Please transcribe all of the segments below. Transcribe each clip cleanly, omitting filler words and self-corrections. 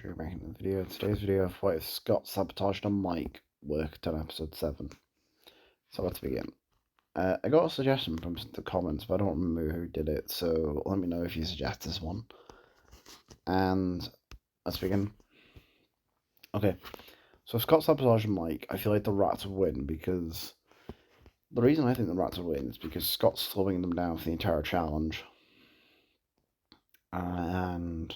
We're back in the video. Today's video of what if Scott sabotaged on Mike worked on episode 7. So let's begin. I got a suggestion from the comments, but I don't remember who did it, so let me know if you suggest this one. And let's begin. Okay, so if Scott sabotaged on Mike, I feel like the Rats would win because the reason I think the Rats would win is because Scott's slowing them down for the entire challenge. And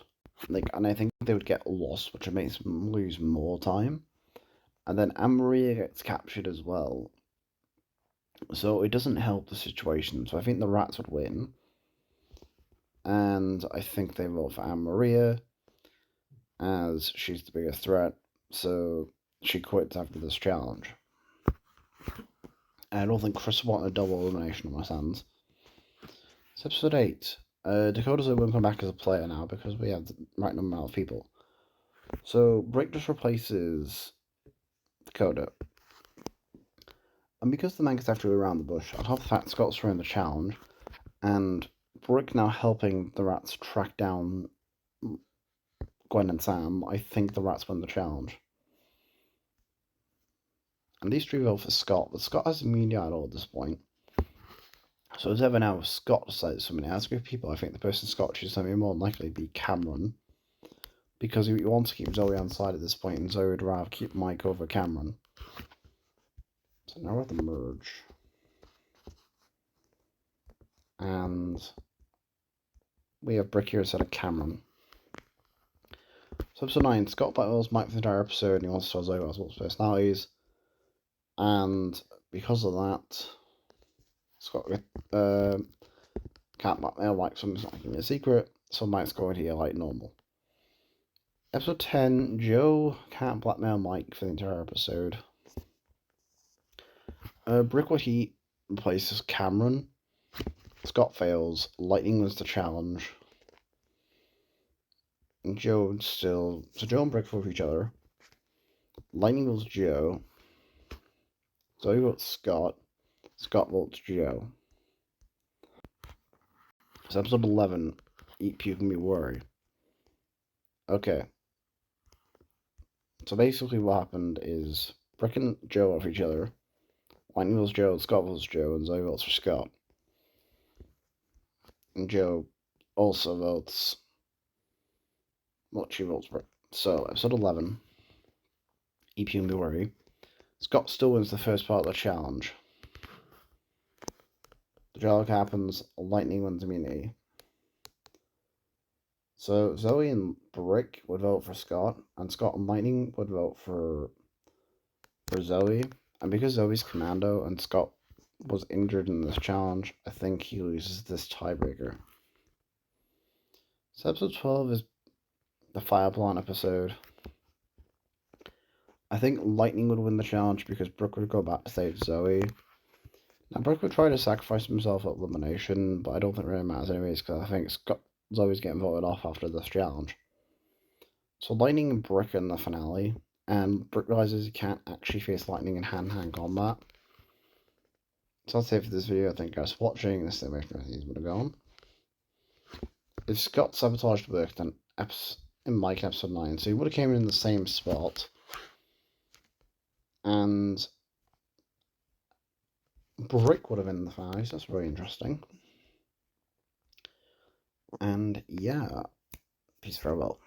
I think they would get lost, which makes them lose more time. And then Anne-Maria gets captured as well. So it doesn't help the situation. So I think the Rats would win. And I think they vote for Anne-Maria, as she's the biggest threat. So she quits after this challenge. And I don't think Chris wanted a double elimination on my hands. So episode 8. Dakota won't come back as a player now because we have the right number of people. So Brick just replaces Dakota. And because the man gets after around the bush, I'll have the fact Scott's running the challenge, and Brick now helping the Rats track down Gwen and Sam. I think the Rats win the challenge. And these three vote for Scott, but Scott has immunity at all at this point. So as ever now, if Scott decides something, as group of people, I think the person Scott chooses to be more likely to be Cameron, because he wants to keep Zoe on side at this point, and Zoe would rather keep Mike over Cameron. So now we're at the merge. And we have Brick here instead of Cameron. So episode 9, Scott battles Mike for the entire episode, and he wants to tell Zoe about his personalities. And because of that, Scott can't blackmail Mike, something's not giving me a secret, so Mike's going here like normal. Episode 10, Joe can't blackmail Mike for the entire episode. Brick with Heat replaces Cameron. Scott fails. Lightning wins the challenge. And Joe still... So Joe and Brick vote for each other. Lightning votes Joe. Zoe votes Scott. Scott votes Joe. So episode 11, Eat, Puke, and Be Worried. Okay. So basically what happened is Brick and Joe vote for each other. Lightning votes Joe, Scott votes Joe, and Zoe votes for Scott. And Joe also votes... Well, she votes Brick. So, episode 11, Eat, Puke, and Be Worried. Scott still wins the first part of the challenge. The dialogue happens, Lightning wins immunity. So Zoe and Brick would vote for Scott, and Scott and Lightning would vote for Zoe. And because Zoe's commando and Scott was injured in this challenge, I think he loses this tiebreaker. So episode 12 is the fire plant episode. I think Lightning would win the challenge because Brooke would go back to save Zoe. Now, Brooke would try to sacrifice himself at elimination, but I don't think it really matters anyways, because I think Zoe's getting voted off after this challenge. So Lightning and Brooke in the finale, and Brooke realizes he can't actually face Lightning in hand-to-hand combat. So that's it for this video. Thank you guys for watching. This is the way things would have gone. If Scott sabotaged work, then in Mike episode 9, so he would have came in the same spot. And Brick would have been in the finale, so that's very interesting. And yeah, peace, farewell.